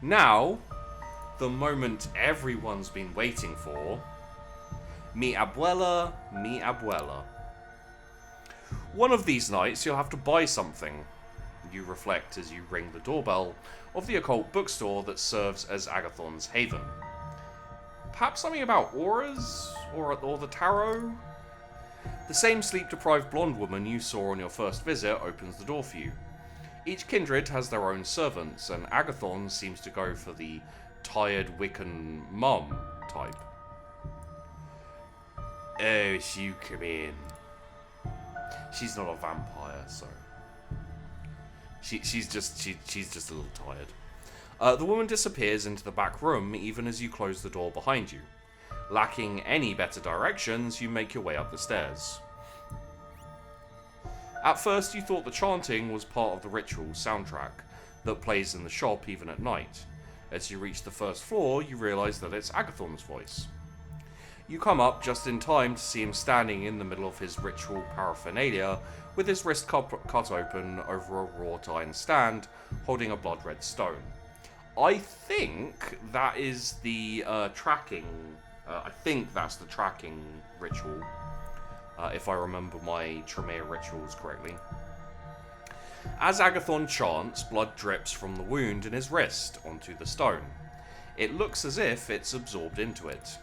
Now, the moment everyone's been waiting for. Mi abuela, mi abuela. One of these nights you'll have to buy something. You reflect as you ring the doorbell of the occult bookstore that serves as Agathon's haven. Perhaps something about auras? Or the tarot? The same sleep-deprived blonde woman you saw on your first visit opens the door for you. Each kindred has their own servants, and Agathon seems to go for the tired Wiccan mum type. Oh, you come in. She's not a vampire, so she's just a little tired. The woman disappears into the back room even as you close the door behind you. Lacking any better directions, you make your way up the stairs. At first, you thought the chanting was part of the ritual soundtrack that plays in the shop even at night. As you reach the first floor, you realise that it's Agathon's voice. You come up just in time to see him standing in the middle of his ritual paraphernalia with his wrist cut open over a wrought iron stand holding a blood-red stone. I think that is the tracking... I think that's the tracking ritual, if I remember my Tremere rituals correctly. As Agathon chants, blood drips from the wound in his wrist onto the stone. It looks as if it's absorbed into it.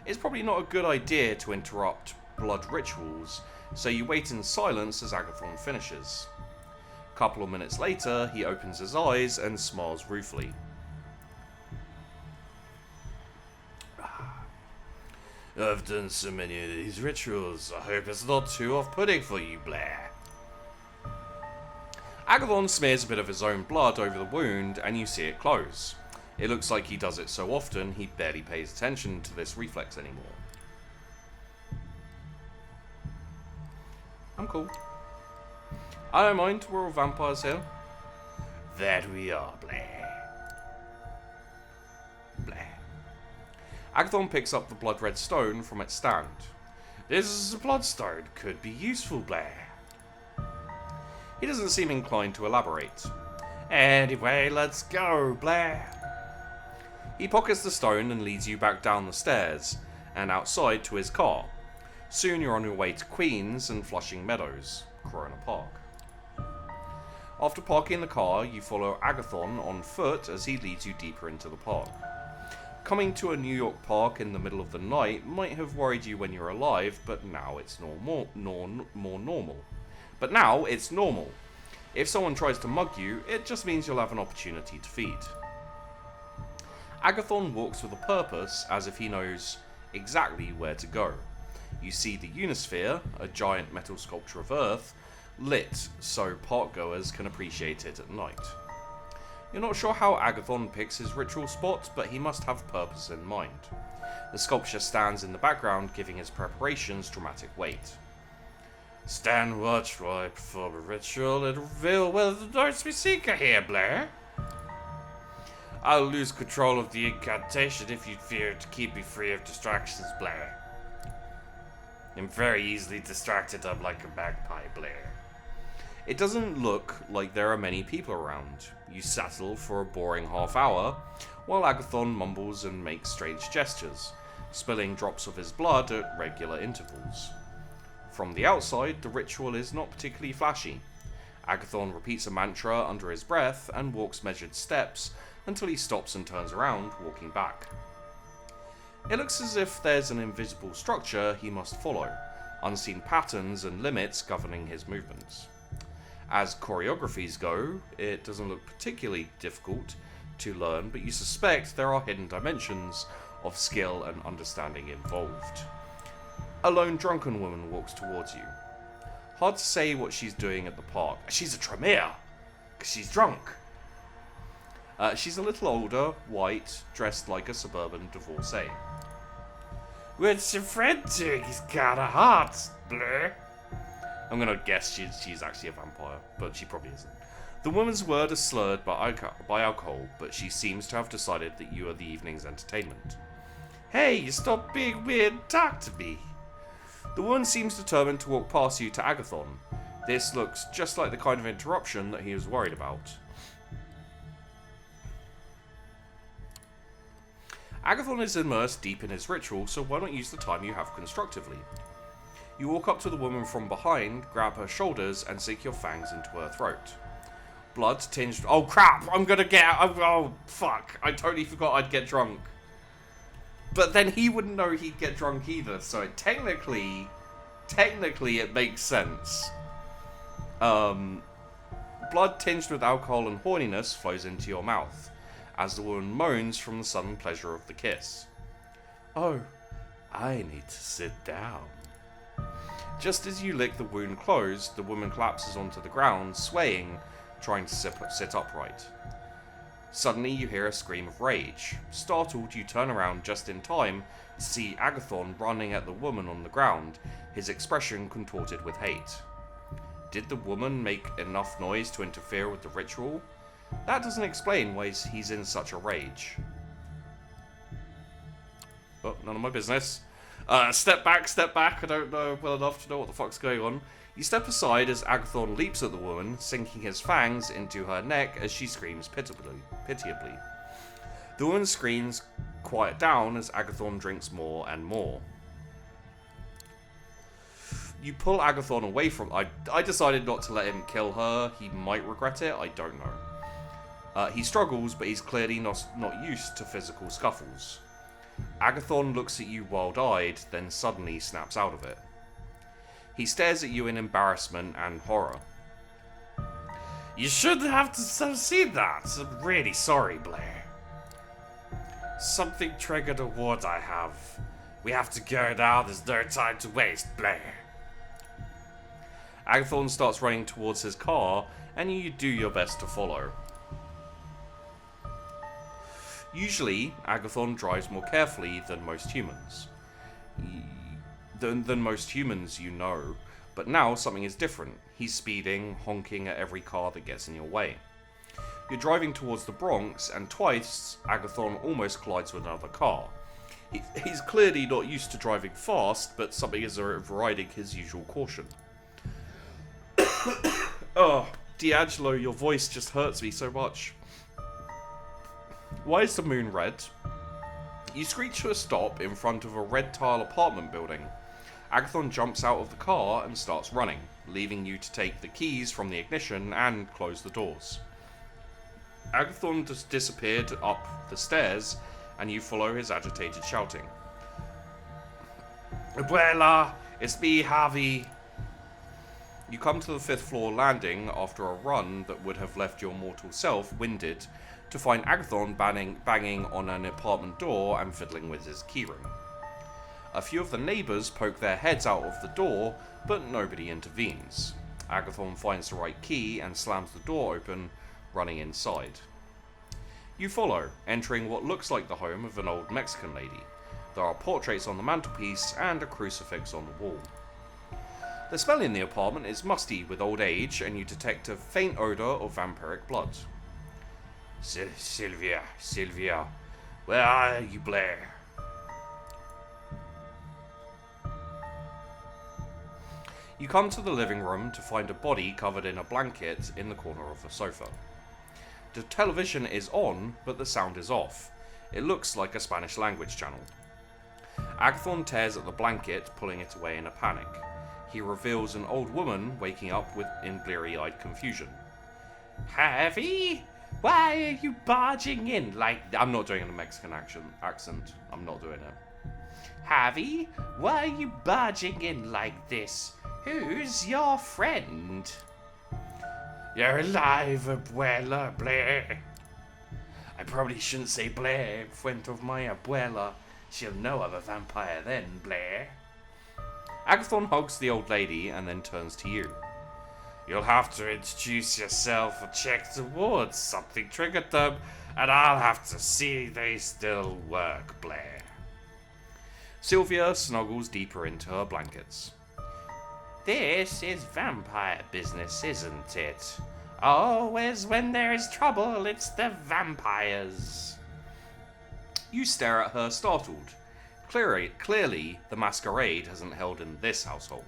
It's probably not a good idea to interrupt blood rituals, so you wait in silence as Agathon finishes. A couple of minutes later, he opens his eyes and smiles ruefully. I've done so many of these rituals, I hope it's not too off-putting for you, Blair. Agathon smears a bit of his own blood over the wound, and you see it close. It looks like he does it so often, he barely pays attention to this reflex anymore. I'm cool. I don't mind, we're all vampires here. That we are, Blair. Blair. Agathon picks up the blood-red stone from its stand. This is a bloodstone. Could be useful, Blair. He doesn't seem inclined to elaborate. Anyway, let's go, Blair. He pockets the stone and leads you back down the stairs and outside to his car. Soon you're on your way to Queens and Flushing Meadows, Corona Park. After parking the car, you follow Agathon on foot as he leads you deeper into the park. Coming to a New York park in the middle of the night might have worried you when you were alive, but now it's more normal. But now it's normal. If someone tries to mug you, it just means you'll have an opportunity to feed. Agathon walks with a purpose, as if he knows exactly where to go. You see the Unisphere, a giant metal sculpture of Earth, lit so parkgoers can appreciate it at night. You're not sure how Agathon picks his ritual spot, but he must have purpose in mind. The sculpture stands in the background, giving his preparations dramatic weight. Stand watch while I perform a ritual and reveal whether the notes we seek are here, Blair. I'll lose control of the incantation if you fear to keep me free of distractions, Blair. I'm very easily distracted, I'm like a magpie, Blair. It doesn't look like there are many people around. You settle for a boring half hour, while Agathon mumbles and makes strange gestures, spilling drops of his blood at regular intervals. From the outside, the ritual is not particularly flashy. Agathon repeats a mantra under his breath and walks measured steps until he stops and turns around, walking back. It looks as if there's an invisible structure he must follow, unseen patterns and limits governing his movements. As choreographies go, it doesn't look particularly difficult to learn, but you suspect there are hidden dimensions of skill and understanding involved. A lone drunken woman walks towards you. Hard to say what she's doing at the park. She's a Tremere, because she's drunk. She's a little older, white, dressed like a suburban divorcee. What's your friend doing? He's got a heart, Blair. I'm gonna guess she's actually a vampire, but she probably isn't. The woman's word is slurred by alcohol, but she seems to have decided that you are the evening's entertainment. Hey, you stop being weird and talk to me. The woman seems determined to walk past you to Agathon. This looks just like the kind of interruption that he was worried about. Agathon is immersed deep in his ritual, so why not use the time you have constructively? You walk up to the woman from behind, grab her shoulders, and sink your fangs into her throat. Blood tinged. Oh crap! I'm gonna get. Oh fuck! I totally forgot I'd get drunk. But then he wouldn't know he'd get drunk either, so technically it makes sense. Blood tinged with alcohol and horniness flows into your mouth, as the woman moans from the sudden pleasure of the kiss. Oh, I need to sit down. Just as you lick the wound closed, the woman collapses onto the ground, swaying, trying to sit upright. Suddenly you hear a scream of rage. Startled, you turn around just in time to see Agathon running at the woman on the ground, his expression contorted with hate. Did the woman make enough noise to interfere with the ritual? That doesn't explain why he's in such a rage. Oh, none of my business. Step back. I don't know well enough to know what the fuck's going on. You step aside as Agathon leaps at the woman, sinking his fangs into her neck as she screams pitiably. The woman's screams quiet down as Agathon drinks more and more. You pull Agathon away from... I decided not to let him kill her. He might regret it. I don't know. He struggles, but he's clearly not used to physical scuffles. Agathon looks at you wild-eyed, then suddenly snaps out of it. He stares at you in embarrassment and horror. You shouldn't have to see that. I'm really sorry, Blair. Something triggered a ward I have. We have to go now. There's no time to waste, Blair. Agathon starts running towards his car, and you do your best to follow. Usually, Agathon drives more carefully than most humans. Than most humans you know, but now something is different. He's speeding, honking at every car that gets in your way. You're driving towards the Bronx, and twice, Agathon almost collides with another car. He's clearly not used to driving fast, but something is overriding his usual caution. Oh, D'Angelo, your voice just hurts me so much. Why is the moon red? You screech to a stop in front of a red-tile apartment building. Agathon jumps out of the car and starts running, leaving you to take the keys from the ignition and close the doors. Agathon just disappeared up the stairs, and you follow his agitated shouting. Abuela, it's me, Javi. You come to the 5th floor landing after a run that would have left your mortal self winded, to find Agathon banging on an apartment door and fiddling with his keyring. A few of the neighbours poke their heads out of the door, but nobody intervenes. Agathon finds the right key and slams the door open, running inside. You follow, entering what looks like the home of an old Mexican lady. There are portraits on the mantelpiece and a crucifix on the wall. The smell in the apartment is musty with old age, and you detect a faint odour of vampiric blood. Sylvia, where are you, Blair? You come to the living room to find a body covered in a blanket in the corner of the sofa. The television is on, but the sound is off. It looks like a Spanish language channel. Agathon tears at the blanket, pulling it away in a panic. He reveals an old woman waking up in bleary-eyed confusion. Javi? Why are you barging in like... I'm not doing a Mexican accent. I'm not doing it. Javi? Why are you barging in like this? Who's your friend? You're alive, abuela, Blair. I probably shouldn't say Blair in front of my abuela. She'll know I'm a vampire then, Blair. Agathon hugs the old lady and then turns to you. You'll have to introduce yourself or check the wards. Something triggered them, and I'll have to see they still work, Blair. Sylvia snuggles deeper into her blankets. This is vampire business, isn't it? Always when there is trouble, it's the vampires. You stare at her, startled. Clearly, the masquerade hasn't held in this household.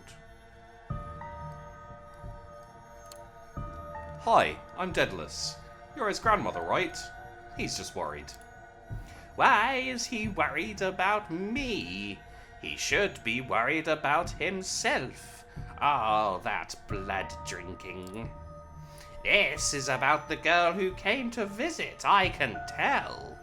Hi, I'm Daedalis. You're his grandmother, right? He's just worried. Why is he worried about me? He should be worried about himself. Oh, that blood drinking. This is about the girl who came to visit, I can tell.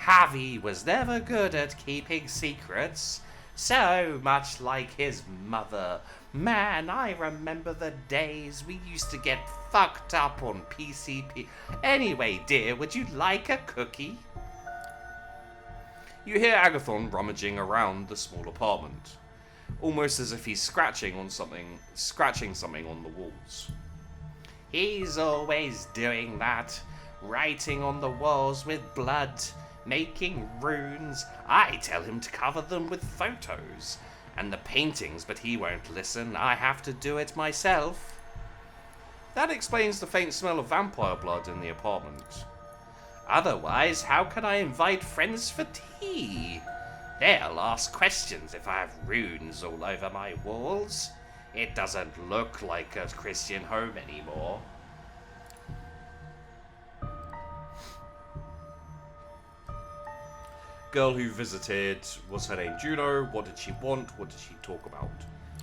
Javi was never good at keeping secrets, so much like his mother. Man, I remember the days we used to get fucked up on PCP. Anyway, dear, would you like a cookie? You hear Agathon rummaging around the small apartment, almost as if he's scratching something on the walls. He's always doing that, writing on the walls with blood, making runes. I tell him to cover them with photos and the paintings, but he won't listen. I have to do it myself. That explains the faint smell of vampire blood in the apartment. Otherwise, how can I invite friends for tea? They'll ask questions if I have runes all over my walls. It doesn't look like a Christian home anymore. Girl who visited, what's her name? Juno. What did she want? What did she talk about?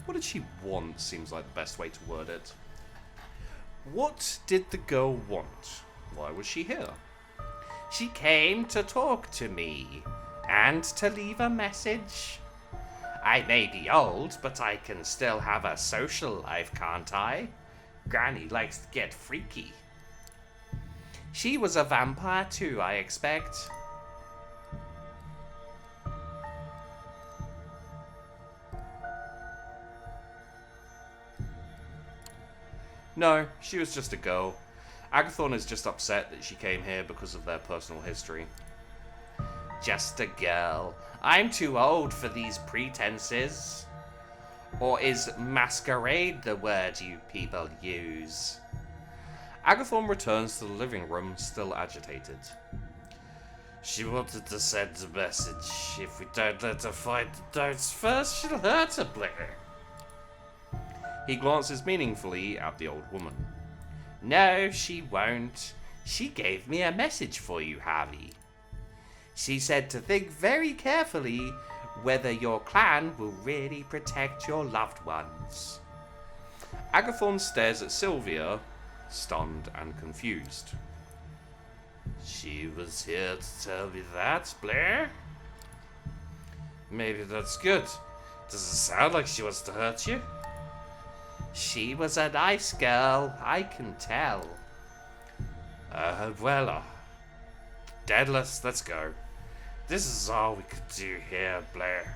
What did she want seems like the best way to word it. What did the girl want? Why was she here? She came to talk to me and to leave a message. I may be old, but I can still have a social life, can't I? Granny likes to get freaky. She was a vampire too, I expect. No, she was just a girl. Agathon is just upset that she came here because of their personal history. Just a girl. I'm too old for these pretenses. Or is masquerade the word you people use? Agathon returns to the living room, still agitated. She wanted to send a message. If we don't let her find the notes first, she'll hurt her, Blair. He glances meaningfully at the old woman. No, she won't. She gave me a message for you, Javi. She said to think very carefully whether your clan will really protect your loved ones. Agathon stares at Sylvia, stunned and confused. She was here to tell me that, Blair? Maybe that's good. Does it sound like she wants to hurt you? She was a nice girl, I can tell. Daedalis, let's go. This is all we could do here, Blair.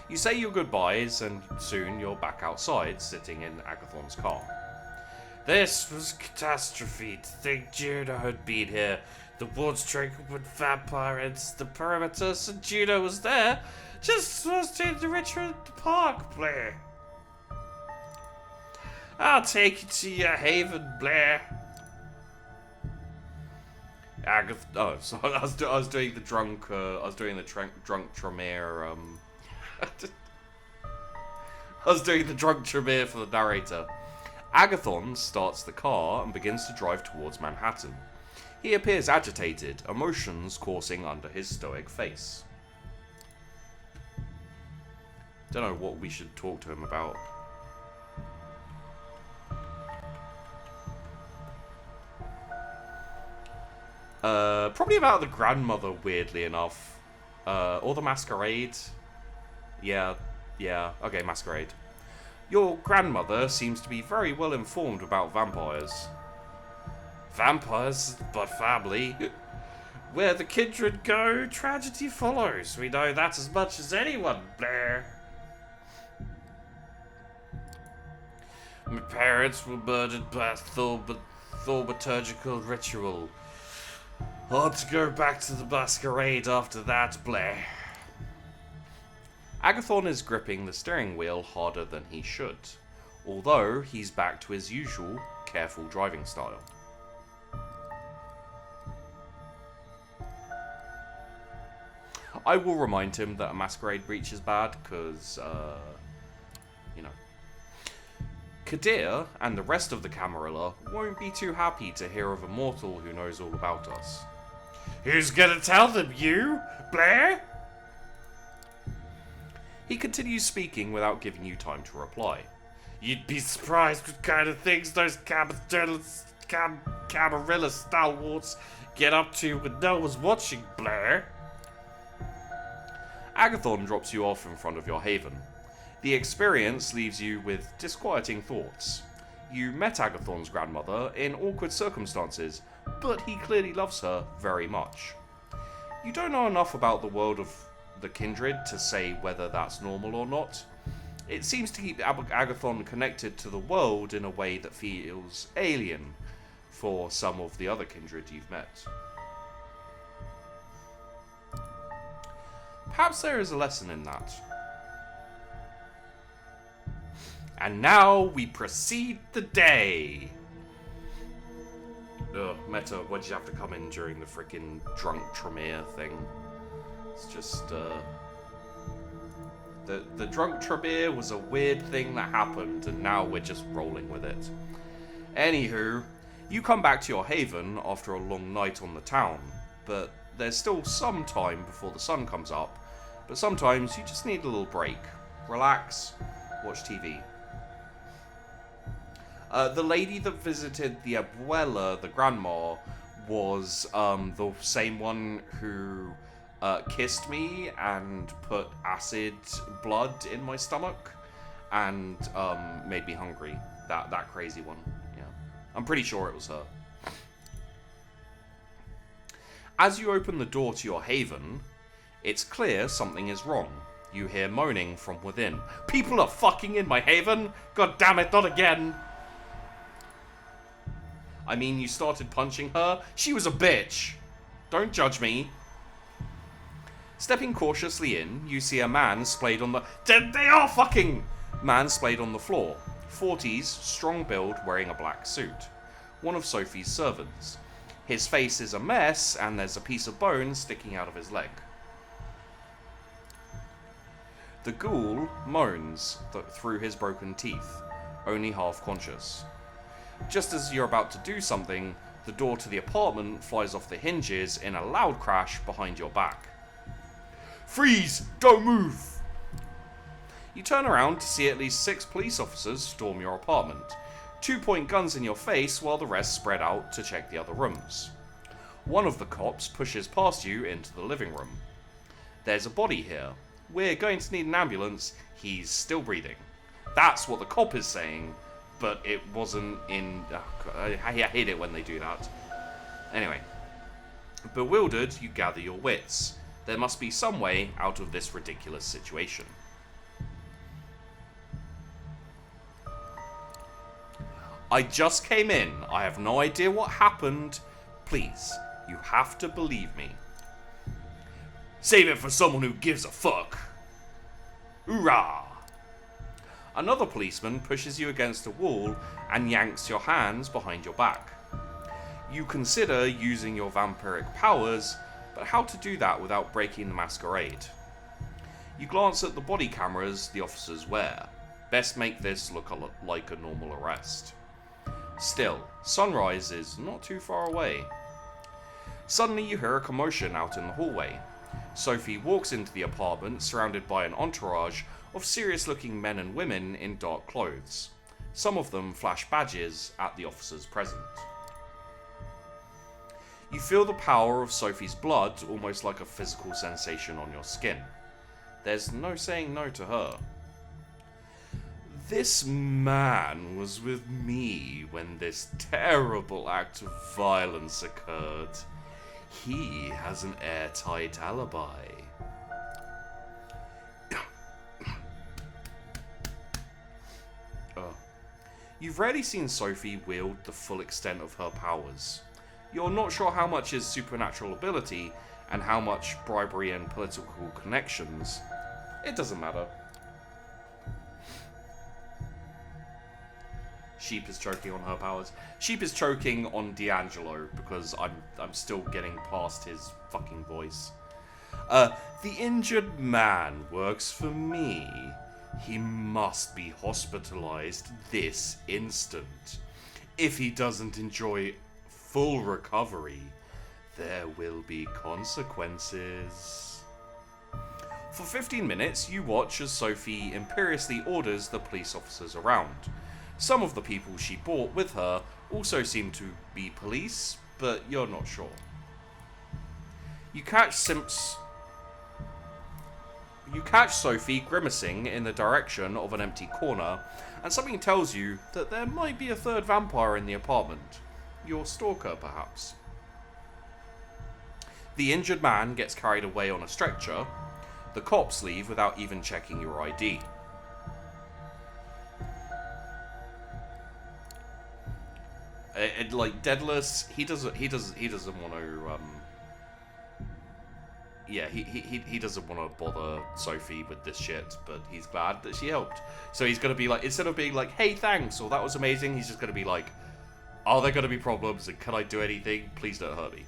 You say your goodbyes, and soon you're back outside, sitting in Agathon's car. This was a catastrophe. To think Juno had been here. The woods triggered with vampire ants, the perimeter, so Juno was there. Just was doing the ritual at the park, Blair. I'll take you to your haven, Blair. So I was doing the drunk. I was doing the drunk Tremere. I was doing the drunk Tremere for the narrator. Agathon starts the car and begins to drive towards Manhattan. He appears agitated, emotions coursing under his stoic face. Don't know what we should talk to him about. Probably about the grandmother, weirdly enough. Or the Masquerade. Yeah, okay, Masquerade. Your grandmother seems to be very well informed about vampires. Vampires, but family. Where the kindred go, tragedy follows. We know that as much as anyone, Blair. My parents were murdered by a thaumaturgical ritual. Hard to go back to the Masquerade after that, Blair. Agathon is gripping the steering wheel harder than he should, although he's back to his usual careful driving style. I will remind him that a Masquerade breach is bad, because, you know. Kadir and the rest of the Camarilla won't be too happy to hear of a mortal who knows all about us. Who's gonna tell them, you? Blair? He continues speaking without giving you time to reply. You'd be surprised what kind of things those Camarilla stalwarts get up to when no one's watching, Blair. Agathon drops you off in front of your haven. The experience leaves you with disquieting thoughts. You met Agathon's grandmother in awkward circumstances, but he clearly loves her very much. You don't know enough about the world of the kindred to say whether that's normal or not. It seems to keep Agathon connected to the world in a way that feels alien for some of the other kindred you've met. Perhaps there is a lesson in that. And now we proceed the day. Ugh, Meta, why'd you have to come in during the freaking drunk Tremere thing? It's just, The drunk Tremere was a weird thing that happened, and now we're just rolling with it. Anywho, you come back to your haven after a long night on the town, but there's still some time before the sun comes up, but sometimes you just need a little break. Relax, watch TV. The lady that visited the abuela, the grandma, was the same one who kissed me and put acid blood in my stomach and made me hungry. That crazy one. Yeah, I'm pretty sure it was her. As you open the door to your haven, it's clear something is wrong. You hear moaning from within. People are fucking in my haven! God damn it, not again! I mean, you started punching her? She was a bitch! Don't judge me. Stepping cautiously in, you see a man splayed on the... They are fucking... Man splayed on the floor. 40s, strong build, wearing a black suit. One of Sophie's servants. His face is a mess, and there's a piece of bone sticking out of his leg. The ghoul moans through his broken teeth, only half conscious. Just as you're about to do something, the door to the apartment flies off the hinges in a loud crash behind your back. Freeze! Don't move! You turn around to see at least 6 police officers storm your apartment, 2-point guns in your face while the rest spread out to check the other rooms. One of the cops pushes past you into the living room. There's a body here. We're going to need an ambulance. He's still breathing. That's what the cop is saying, but it wasn't in... I hate it when they do that. Anyway. Bewildered, you gather your wits. There must be some way out of this ridiculous situation. I just came in. I have no idea what happened. Please, you have to believe me. Save it for someone who gives a fuck. Hoorah! Another policeman pushes you against a wall and yanks your hands behind your back. You consider using your vampiric powers, but how to do that without breaking the masquerade? You glance at the body cameras the officers wear. Best make this look like a normal arrest. Still, sunrise is not too far away. Suddenly you hear a commotion out in the hallway. Sophie walks into the apartment surrounded by an entourage of serious-looking men and women in dark clothes. Some of them flash badges at the officers present. You feel the power of Sophie's blood almost like a physical sensation on your skin. There's no saying no to her. This man was with me when this terrible act of violence occurred. He has an airtight alibi. You've rarely seen Sophie wield the full extent of her powers. You're not sure how much is supernatural ability and how much bribery and political connections. It doesn't matter. Sheep is choking on her powers. Sheep is choking on D'Angelo because I'm still getting past his fucking voice. The injured man works for me. He must be hospitalized this instant. If he doesn't enjoy full recovery, there will be consequences. For 15 minutes, you watch as Sophie imperiously orders the police officers around. Some of the people she brought with her also seem to be police, but you're not sure. You catch Sophie grimacing in the direction of an empty corner, and something tells you that there might be a third vampire in the apartment. Your stalker, perhaps. The injured man gets carried away on a stretcher. The cops leave without even checking your ID. Like Daedalis, he doesn't want to. He doesn't want to bother Sophie with this shit, but he's glad that she helped. So he's gonna be like, instead of being like, "Hey, thanks," or "That was amazing," he's just gonna be like, "Are there gonna be problems? And can I do anything? Please don't hurt me."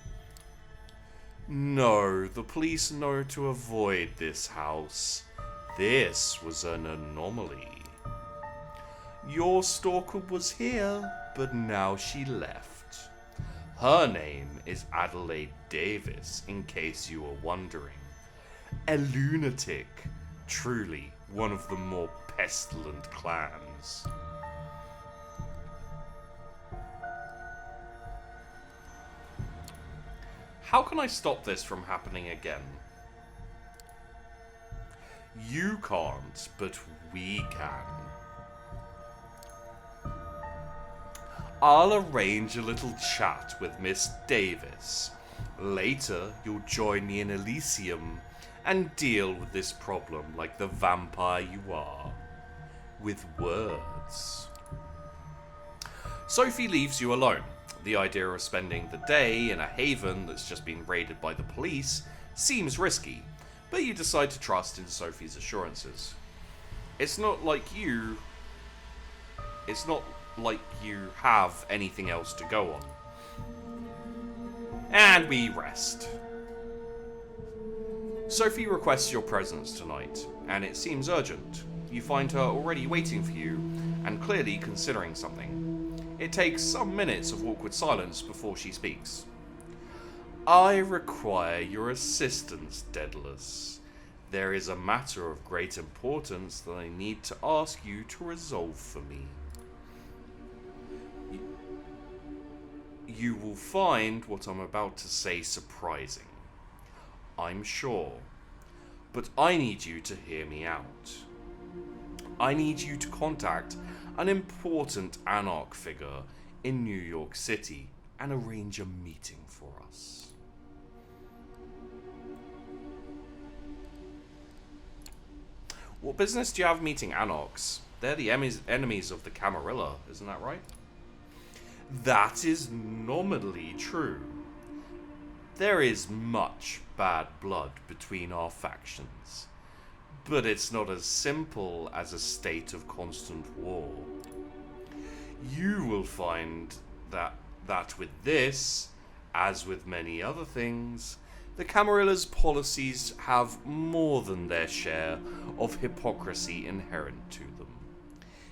No, the police know to avoid this house. This was an anomaly. Your stalker was here, but now she left. Her name is Adelaide Davis, in case you were wondering. A lunatic. Truly one of the more pestilent clans. How can I stop this from happening again? You can't, but we can. I'll arrange a little chat with Miss Davis. Later, you'll join me in Elysium and deal with this problem like the vampire you are. With words. Sophie leaves you alone. The idea of spending the day in a haven that's just been raided by the police seems risky, but you decide to trust in Sophie's assurances. It's not like you have anything else to go on. And we rest. Sophie requests your presence tonight, and it seems urgent. You find her already waiting for you, and clearly considering something. It takes some minutes of awkward silence before she speaks. I require your assistance, Daedalis. There is a matter of great importance that I need to ask you to resolve for me. You will find what I'm about to say surprising. I'm sure. But I need you to hear me out. I need you to contact an important anarch figure in New York City and arrange a meeting for us. What business do you have meeting anarchs? They're the enemies of the Camarilla, isn't that right? That is nominally true. There is much bad blood between our factions, but it's not as simple as a state of constant war. You will find that with this, as with many other things, the Camarilla's policies have more than their share of hypocrisy inherent to them.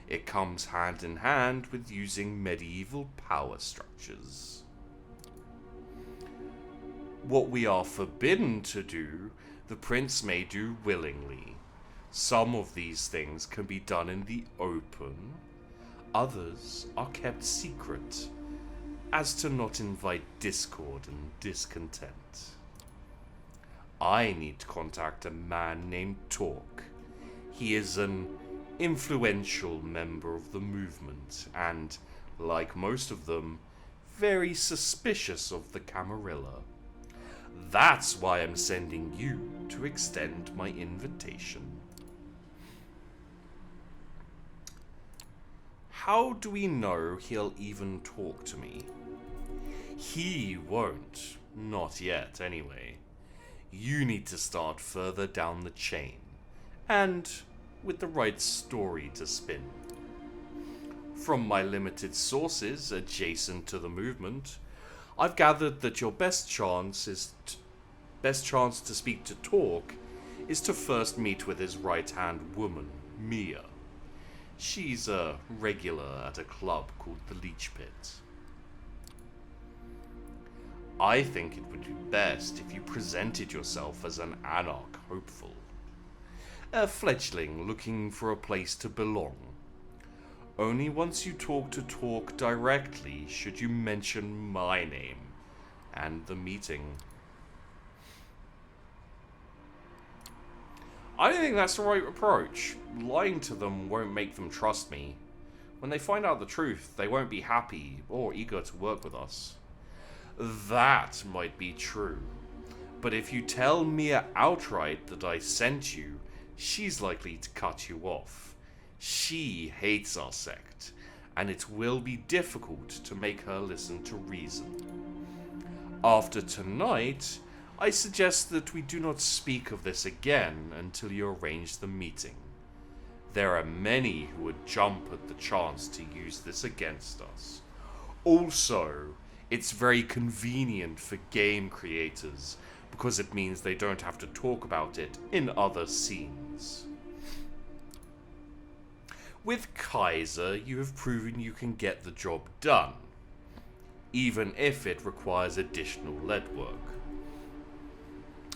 It comes hand in hand with using medieval power structures. What we are forbidden to do, the prince may do willingly. Some of these things can be done in the open. Others are kept secret, as to not invite discord and discontent. I need to contact a man named Torque. He is an influential member of the movement and, like most of them, very suspicious of the Camarilla. That's why I'm sending you to extend my invitation. How do we know he'll even talk to me? He won't. Not yet, anyway. You need to start further down the chain, and with the right story to spin. From my limited sources adjacent to the movement, I've gathered that your best chance to speak to Torque is to first meet with his right-hand woman, Mia. She's a regular at a club called the Leech Pit. I think it would be best if you presented yourself as an anarch hopeful. A fledgling looking for a place to belong. Only once you talk directly should you mention my name and the meeting. I don't think that's the right approach. Lying to them won't make them trust me. When they find out the truth, they won't be happy or eager to work with us. That might be true. But if you tell Mia outright that I sent you, she's likely to cut you off. She hates our sect, and it will be difficult to make her listen to reason. After tonight, I suggest that we do not speak of this again until you arrange the meeting. There are many who would jump at the chance to use this against us. Also, it's very convenient for game creators because it means they don't have to talk about it in other scenes. With Kaiser, you have proven you can get the job done, even if it requires additional lead work.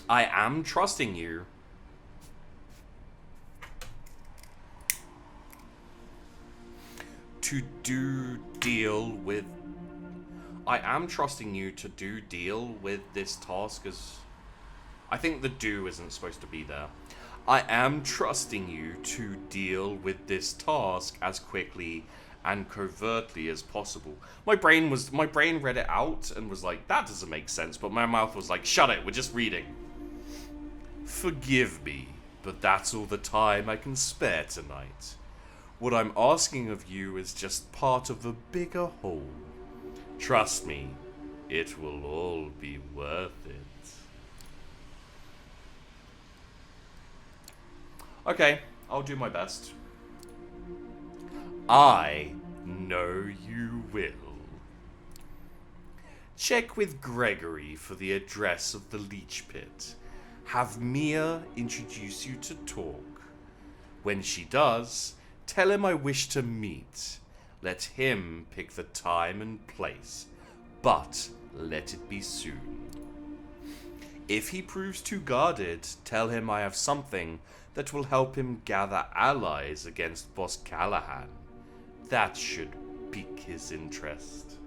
I am trusting you. I am trusting you to deal with this task as... I think the do isn't supposed to be there. I am trusting you to deal with this task as quickly and covertly as possible. My brain read it out and was like, that doesn't make sense, but my mouth was like, shut it, we're just reading. Forgive me, but that's all the time I can spare tonight. What I'm asking of you is just part of a bigger whole. Trust me, it will all be worth it. Okay, I'll do my best. I know you will. Check with Gregory for the address of the leech pit. Have Mia introduce you to talk. When she does, tell him I wish to meet. Let him pick the time and place, but let it be soon. If he proves too guarded, tell him I have something that will help him gather allies against Boss Callahan. That should pique his interest.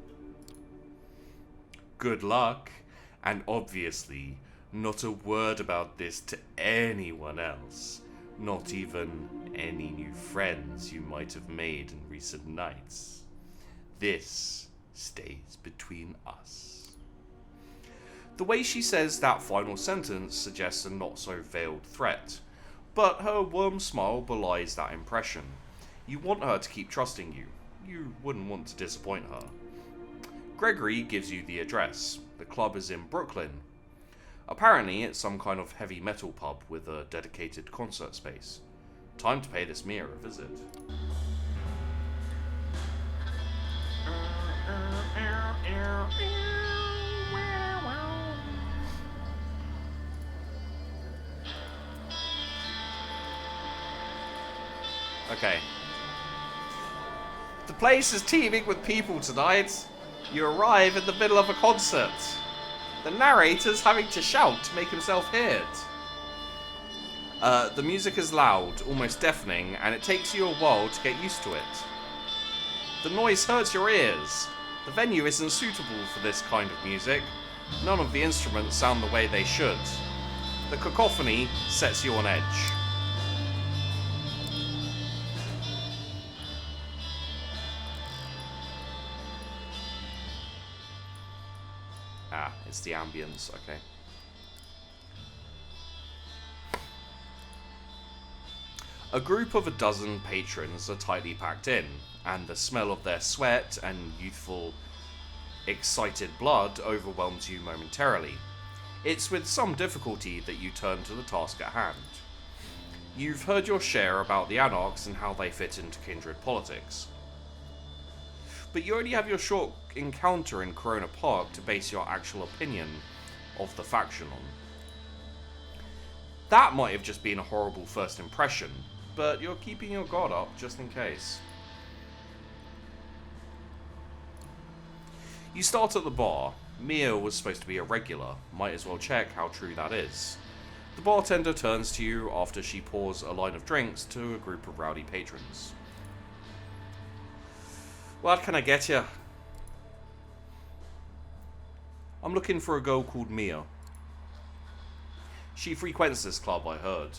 Good luck, and obviously, not a word about this to anyone else, not even any new friends you might have made in recent nights. This stays between us. The way she says that final sentence suggests a not-so-veiled threat, but her warm smile belies that impression. You want her to keep trusting you. You wouldn't want to disappoint her. Gregory gives you the address. The club is in Brooklyn. Apparently, it's some kind of heavy metal pub with a dedicated concert space. Time to pay this Mia a visit. Okay. The place is teeming with people tonight. You arrive in the middle of a concert. The narrator's having to shout to make himself heard. The music is loud, almost deafening, and it takes you a while to get used to it. The noise hurts your ears. The venue isn't suitable for this kind of music. None of the instruments sound the way they should. The cacophony sets you on edge. Ah, it's the ambience, okay. A group of a dozen patrons are tightly packed in, and the smell of their sweat and youthful, excited blood overwhelms you momentarily. It's with some difficulty that you turn to the task at hand. You've heard your share about the Anarchs and how they fit into kindred politics. But you only have your short encounter in Corona Park to base your actual opinion of the faction on. That might have just been a horrible first impression, but you're keeping your guard up just in case. You start at the bar. Mia was supposed to be a regular. Might as well check how true that is. The bartender turns to you after she pours a line of drinks to a group of rowdy patrons. What can I get you? I'm looking for a girl called Mia. She frequents this club, I heard.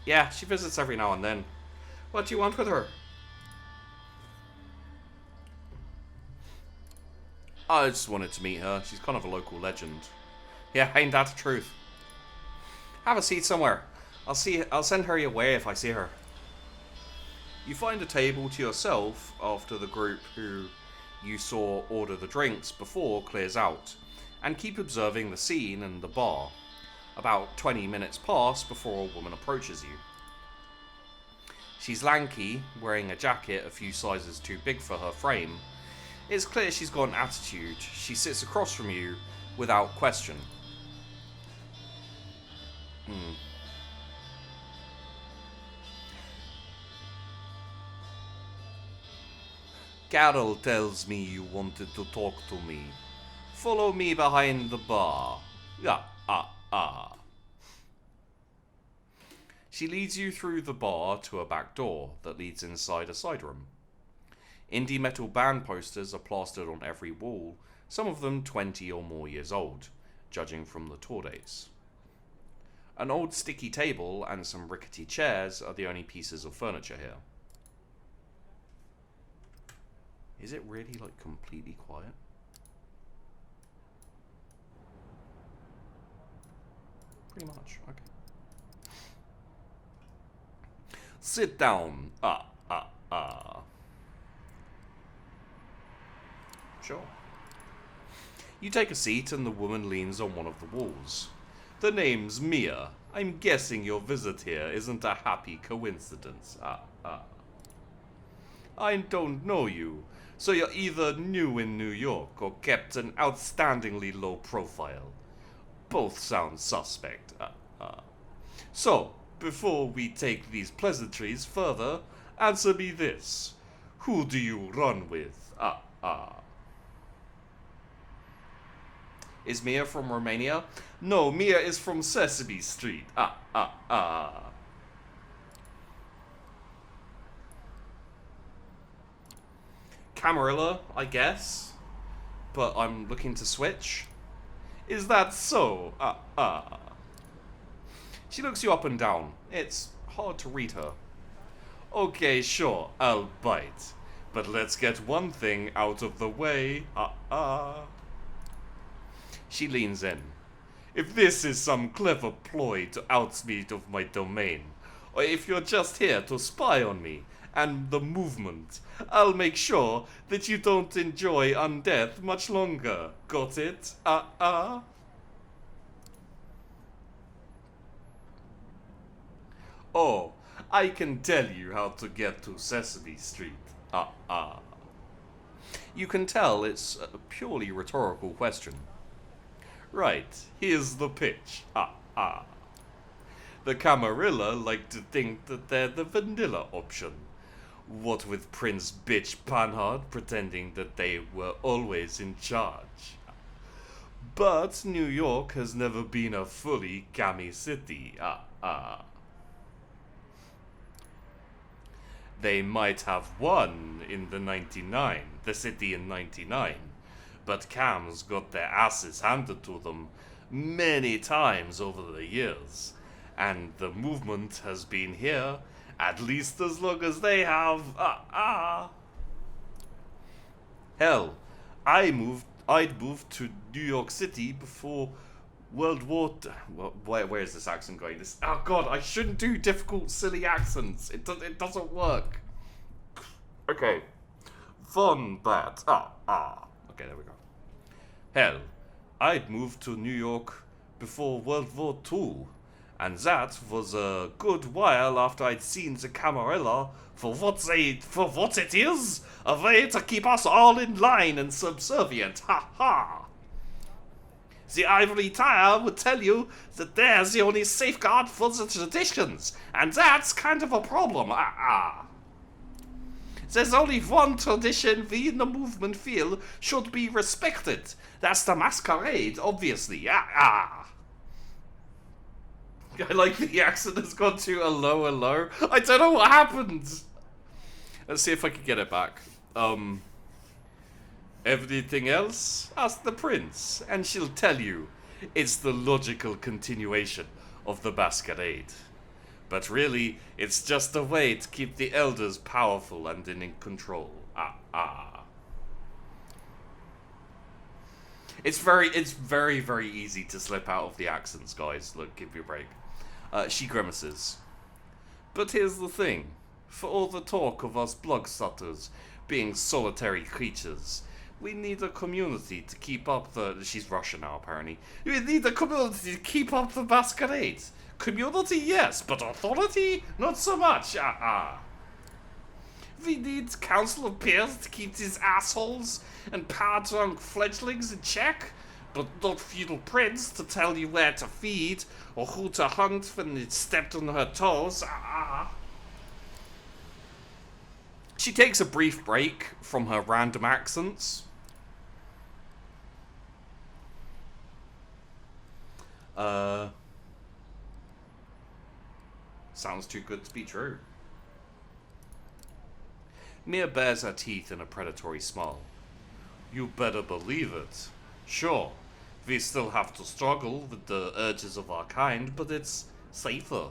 Yeah, she visits every now and then. What do you want with her? I just wanted to meet her. She's kind of a local legend. Yeah, ain't that the truth? Have a seat somewhere. I'll send her your way if I see her. You find a table to yourself after the group who you saw order the drinks before clears out, and keep observing the scene and the bar. About 20 minutes pass before a woman approaches you. She's lanky, wearing a jacket a few sizes too big for her frame. It's clear she's got an attitude. She sits across from you without question. Carol tells me you wanted to talk to me. Follow me behind the bar. She leads you through the bar to a back door that leads inside a side room. Indie metal band posters are plastered on every wall, some of them 20 or more years old, judging from the tour dates. An old sticky table and some rickety chairs are the only pieces of furniture here. Is it really, like, completely quiet? Pretty much, okay. Sit down. Sure. You take a seat and the woman leans on one of the walls. The name's Mia. I'm guessing your visit here isn't a happy coincidence. I don't know you, so you're either new in New York or kept an outstandingly low profile. Both sound suspect. So, before we take these pleasantries further, answer me this. Who do you run with? Is Mia from Romania? No, Mia is from Sesame Street. Camarilla, I guess. But I'm looking to switch. Is that so? She looks you up and down. It's hard to read her. Okay, sure, I'll bite. But let's get one thing out of the way. She leans in. If this is some clever ploy to oust me of my domain, or if you're just here to spy on me and the movement, I'll make sure that you don't enjoy undeath much longer. Got it? Oh, I can tell you how to get to Sesame Street. You can tell it's a purely rhetorical question. Right, here's the pitch. The Camarilla like to think that they're the vanilla option. What with Prince Bitch Panhard pretending that they were always in charge. But New York has never been a fully Cami city. They might have won in the city in 99. But Cam's got their asses handed to them many times over the years. And the movement has been here at least as long as they have. Hell, I'd moved to New York City before World War... where is this accent going? Oh god, I shouldn't do difficult, silly accents. It doesn't work. Okay. Von Bat. Okay, there we go. Hell, I'd moved to New York before World War II, and that was a good while after I'd seen the Camarilla for what it is, a way to keep us all in line and subservient. The ivory tower would tell you that they're the only safeguard for the traditions, and that's kind of a problem. There's only one tradition we in the movement feel should be respected. That's the Masquerade, obviously. I like the accent has gone to a low. I don't know what happened. Let's see if I can get it back. Everything else? Ask the prince, and she'll tell you. It's the logical continuation of the Masquerade. But really, it's just a way to keep the elders powerful and in control. It's very easy to slip out of the accents, guys. Look, give me a break. She grimaces. But here's the thing. For all the talk of us bloodsuckers being solitary creatures, we need a community to keep up the... She's Russian now, apparently. We need a community to keep up the Masquerade. Community, yes, but authority? Not so much. We need council of peers to keep these assholes and power-drunk fledglings in check, but not feudal prince to tell you where to feed or who to hunt when it's stepped on her toes. She takes a brief break from her random accents. Sounds too good to be true. Mia bares her teeth in a predatory smile. You better believe it. Sure, we still have to struggle with the urges of our kind, but it's safer.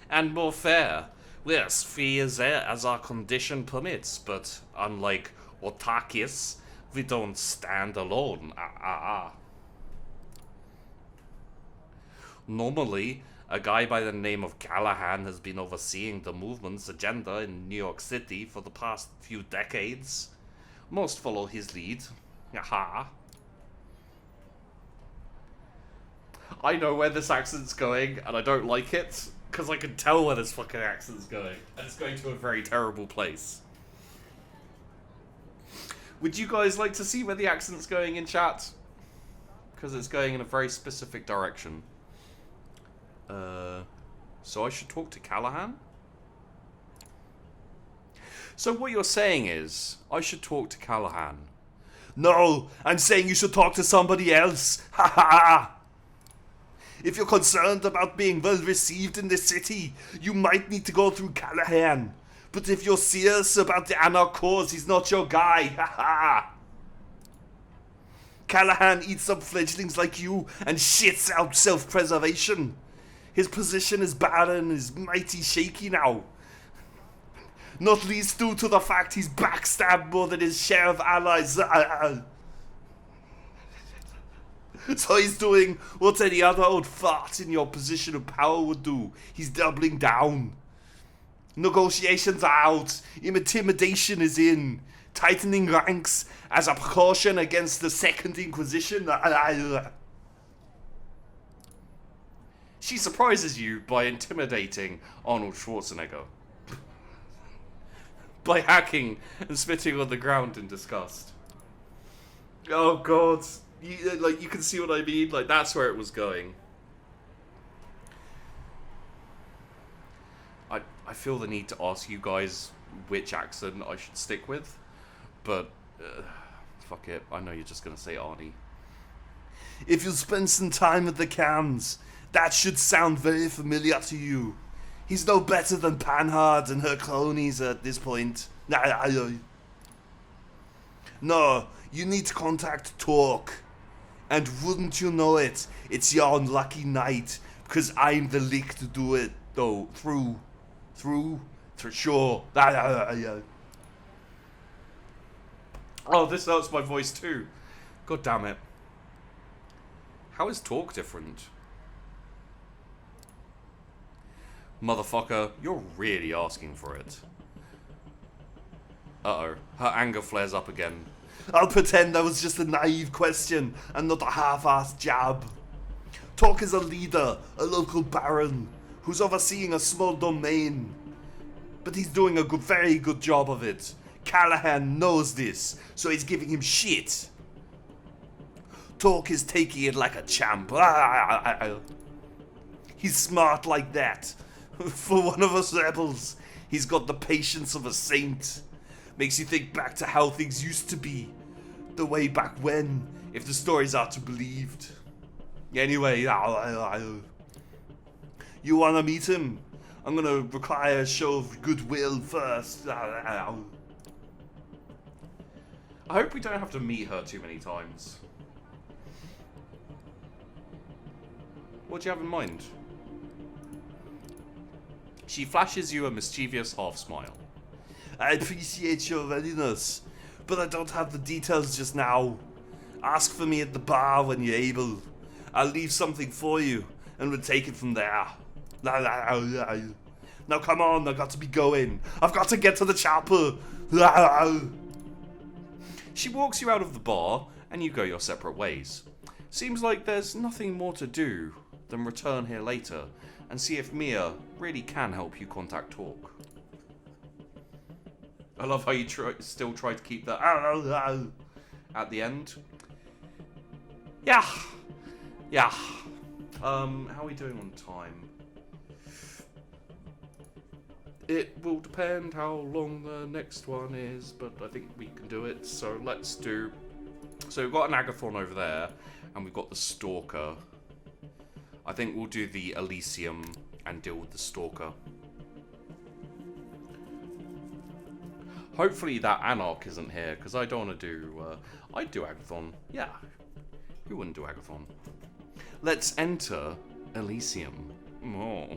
And more fair. We're as free as air as our condition permits, but unlike Otakis, we don't stand alone. Normally, a guy by the name of Callahan has been overseeing the movement's agenda in New York City for the past few decades. Most follow his lead. I know where this accent's going, and I don't like it, because I can tell where this fucking accent's going, and it's going to a very terrible place. Would you guys like to see where the accent's going in chat? Because it's going in a very specific direction. So I should talk to Callahan? So what you're saying is, I should talk to Callahan. No, I'm saying you should talk to somebody else. Ha ha! If you're concerned about being well received in the city, you might need to go through Callahan. But if you're serious about the Anarch cause, he's not your guy. Ha ha! Callahan eats up fledglings like you and shits out self-preservation. His position is bad and is mighty shaky now. Not least due to the fact he's backstabbed more than his share of allies. So he's doing what any other old fart in your position of power would do. He's doubling down. Negotiations are out. Intimidation is in. Tightening ranks as a precaution against the Second Inquisition. She surprises you by intimidating Arnold Schwarzenegger. By hacking and spitting on the ground in disgust. Oh god. You can see what I mean? Like, that's where it was going. I feel the need to ask you guys which accent I should stick with. But, fuck it. I know you're just going to say Arnie. If you spend some time at the cams, that should sound very familiar to you. He's no better than Panhard and her cronies at this point. No, you need to contact Torque. And wouldn't you know it, it's your unlucky night, because I'm the lick to do it, though, through, sure. Oh, this hurts my voice too. God damn it. How is Torque different? Motherfucker, you're really asking for it. Uh-oh, her anger flares up again. I'll pretend that was just a naive question and not a half-assed jab. Torque is a leader, a local baron, who's overseeing a small domain. But he's doing a very good job of it. Callahan knows this, so he's giving him shit. Torque is taking it like a champ. He's smart like that. For one of us rebels, he's got the patience of a saint. Makes you think back to how things used to be. The way back when, if the stories are to be believed. Anyway, you wanna meet him? I'm gonna require a show of goodwill first. I hope we don't have to meet her too many times. What do you have in mind? She flashes you a mischievous half-smile. I appreciate your readiness, but I don't have the details just now. Ask for me at the bar when you're able. I'll leave something for you, and we'll take it from there. Now come on, I've got to be going. I've got to get to the chapel. She walks you out of the bar, and you go your separate ways. Seems like there's nothing more to do than return here later and see if Mia really can help you contact Talk. I love how you still try to keep that at the end. Yeah. How are we doing on time? It will depend how long the next one is, but I think we can do it. So let's do. So we've got an Agathon over there, and we've got the Stalker. I think we'll do the Elysium and deal with the Stalker. Hopefully that Anarch isn't here, because I don't want to do... I'd do Agathon. Yeah. Who wouldn't do Agathon? Let's enter Elysium. Oh.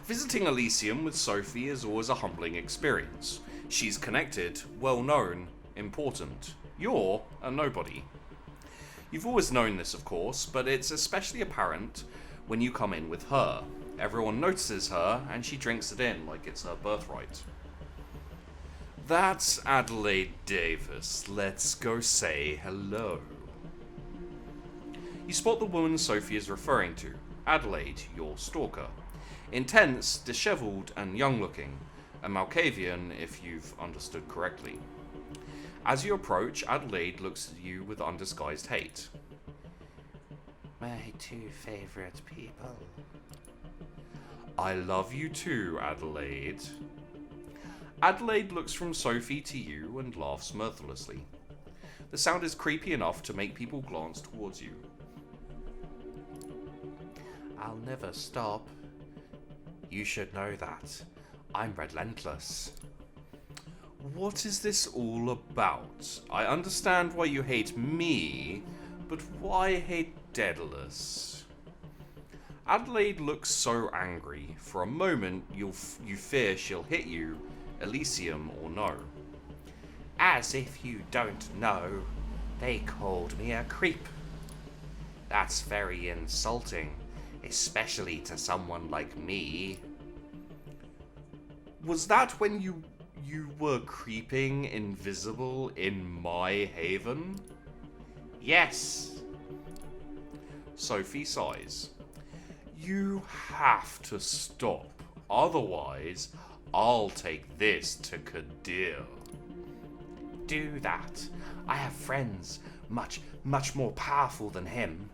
Visiting Elysium with Sophie is always a humbling experience. She's connected, well-known, important. You're a nobody. You've always known this, of course, but it's especially apparent when you come in with her. Everyone notices her, and she drinks it in like it's her birthright. That's Adelaide Davis. Let's go say hello. You spot the woman Sophie is referring to, Adelaide, your stalker. Intense, dishevelled, and young-looking. A Malkavian, if you've understood correctly. As you approach, Adelaide looks at you with undisguised hate. My two favourite people. I love you too, Adelaide. Adelaide looks from Sophie to you and laughs mirthlessly. The sound is creepy enough to make people glance towards you. I'll never stop. You should know that. I'm relentless. What is this all about? I understand why you hate me, but why hate Daedalis? Adelaide looks so angry. For a moment, you fear she'll hit you, Elysium or no. As if you don't know, they called me a creep. That's very insulting, especially to someone like me. Was that when you were creeping invisible in my haven? Yes. Sophie sighs. You have to stop, otherwise I'll take this to Kadir. Do that. I have friends much more powerful than him.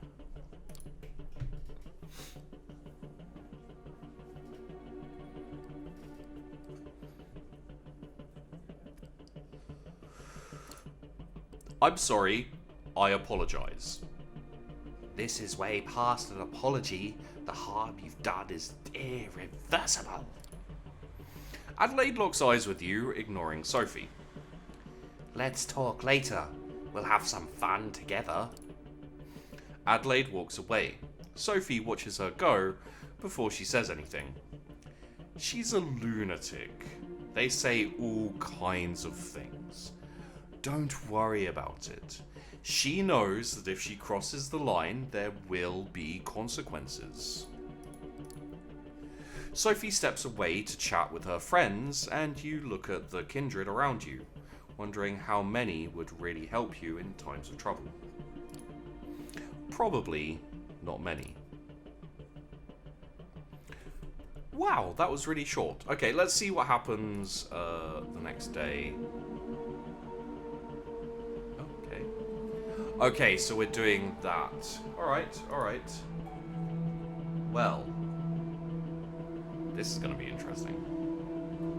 I'm sorry. I apologize. This is way past an apology. The harm you've done is irreversible. Adelaide locks eyes with you, ignoring Sophie. Let's talk later. We'll have some fun together. Adelaide walks away. Sophie watches her go before she says anything. She's a lunatic. They say all kinds of things. Don't worry about it. She knows that if she crosses the line, there will be consequences. Sophie steps away to chat with her friends, and you look at the kindred around you, wondering how many would really help you in times of trouble. Probably not many. Wow, that was really short. Okay, let's see what happens the next day. Okay, so we're doing that. Alright. Well. This is going to be interesting.